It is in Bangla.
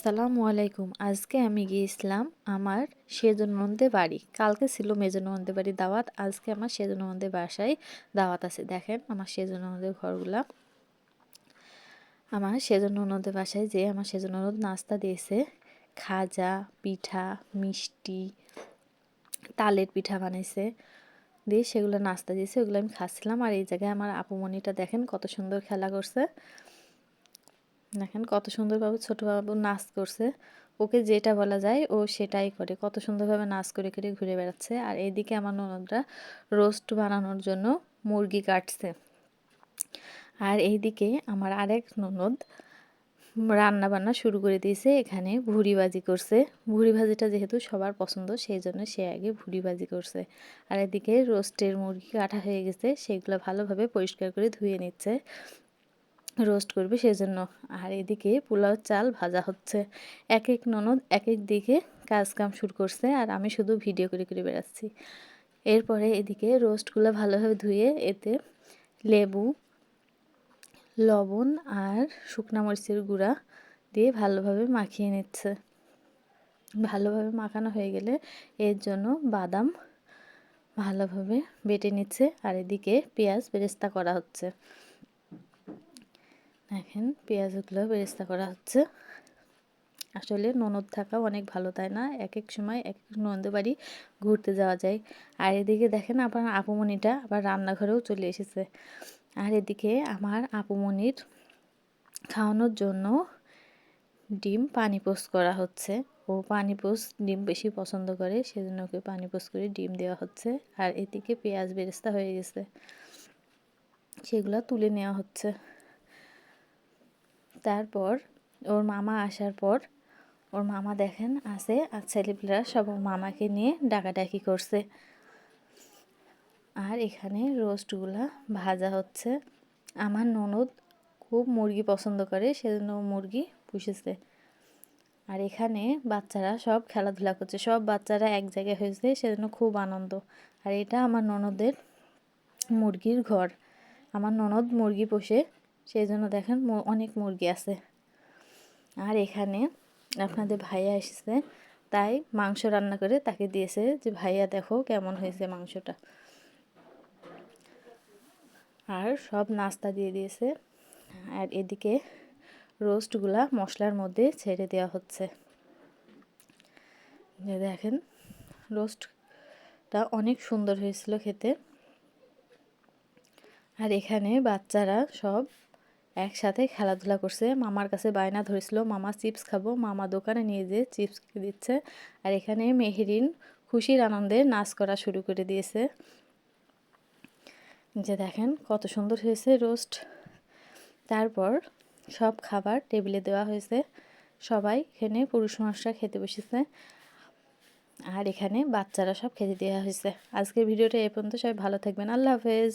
আসসালামু আলাইকুম। আজকে আমি গিয়েছিলাম আমার সেজ ননদের বাড়ি। কালকে ছিল মেজ ননদের বাড়ি দাওয়াত। আজকে আমার সেজ ননদের বাসায় দাওয়াত আছে। দেখেন আমার সেজ ননদের ঘরগুলা। আমার সেজ ননদের বাসায় যেয়ে আমার সেজ ননদ নাস্তা দিয়েছে। খাজা, পিঠা, মিষ্টি, তালের পিঠা বানাইছে। দিয়ে সেগুলো নাস্তা দিয়েছে, ওগুলো আমি খাচ্ছিলাম। আর এই জায়গায় আমার আপুমণিটা দেখেন কত সুন্দর খেলা করছে। দেখেন কত সুন্দরভাবে ছোট বাবু নাচ করছে। ওকে যেটা বলা যায় ও সেটাই করে, কত সুন্দরভাবে নাচ করে করে ঘুরে বেড়াচ্ছে। আর এইদিকে আমার ননদরা রোস্ট বানানোর জন্য মুরগি কাটছে। আর এইদিকে আমার আরেক ননদ রান্না বান্না শুরু করে দিয়েছে। এখানে ভুড়ি ভাজি করছে। ভুড়ি ভাজিটা যেহেতু সবার পছন্দ সেই জন্য সে আগে ভুড়ি ভাজি করছে। আর এদিকে রোস্টের মুরগি কাটা হয়ে গেছে, সেগুলো ভালোভাবে পরিষ্কার করে ধুয়ে নিচ্ছে, রোস্ট করবে সেজন্য। আর এদিকে পোলাও চাল ভাজা হচ্ছে। এক এক ননদ এক এক দিকে কাজ কাম শুরু করছে, আর আমি শুধু ভিডিও করে করে বেড়াচ্ছি। এরপরে এদিকে রোস্টগুলো ভালোভাবে ধুয়ে এতে লেবু, লবণ আর শুকনা মরিচের গুঁড়া দিয়ে ভালোভাবে মাখিয়ে নিচ্ছে। ভালোভাবে মাখানো হয়ে গেলে এর জন্য বাদাম ভালোভাবে বেটে নিচ্ছে। আর এদিকে পেঁয়াজ বেরেস্তা করা হচ্ছে। দেখেন পেঁয়াজগুলো বেরেস্তা করা হচ্ছে। আসলে ননদ থাকা অনেক ভালো, তাই না? এক এক সময় এক এক ননদের বাড়ি ঘুরতে যাওয়া যায়। আর এদিকে দেখেন আপনার আপুমণিটা আবার রান্নাঘরেও চলে এসেছে। আর এদিকে আমার আপুমণির খাওয়ানোর জন্য ডিম পানি পোস্ট করা হচ্ছে। ও পানি পোস্ট ডিম বেশি পছন্দ করে, সেজন্য ওকে পানি পোস্ট করে ডিম দেওয়া হচ্ছে। আর এদিকে পেঁয়াজ বেরেস্তা হয়ে গেছে, সেগুলো তুলে নেওয়া হচ্ছে। তারপর ওর মামা আসার পর ওর মামা দেখেন আছে, আর ছেলেপিলেরা সব ওর মামাকে নিয়ে ডাকাডাকি করছে। আর এখানে রোস্টগুলা ভাজা হচ্ছে। আমার ননদ খুব মুরগি পছন্দ করে, সেজন্য মুরগি পুষেছে। আর এখানে বাচ্চারা সব খেলাধুলা করছে, সব বাচ্চারা এক জায়গায় হয়েছে, সেজন্য খুব আনন্দ। আর এটা আমার ননদের মুরগির ঘর। আমার ননদ মুরগি পোষে, সেই জন্য দেখেন অনেক মুরগি আছে। আর এখানে আপনাদের ভাইয়া এসেছে, তাই মাংস রান্না করে তাকে দিয়েছে যে ভাইয়া দেখো কেমন হয়েছে মাংসটা। আর সব নাস্তা দিয়ে দিয়েছে। আর এদিকে রোস্টগুলা মশলার মধ্যে ছেড়ে দেওয়া হচ্ছে। যে দেখেন রোস্টটা অনেক সুন্দর হয়েছিল খেতে। আর এখানে বাচ্চারা সব একসাথে খেলাধুলা করছে। মামার কাছে বায়না ধরেছিল মামা চিপস খাবো, মামা দোকানে নিয়ে যেয়ে চিপস কিনে দিচ্ছে। আর এখানে মেহেরিন খুশির আনন্দে নাচ করা শুরু করে দিয়েছে। যে দেখেন কত সুন্দর হয়েছে রোস্ট। তারপর সব খাবার টেবিলে দেওয়া হয়েছে, সবাই এখানে পুরুষ মানুষরা খেতে বসেছে। আর এখানে বাচ্চারা সব খেতে দেওয়া হয়েছে। আজকের ভিডিওটা এ পর্যন্ত, সবাই ভালো থাকবেন, আল্লাহ হাফেজ।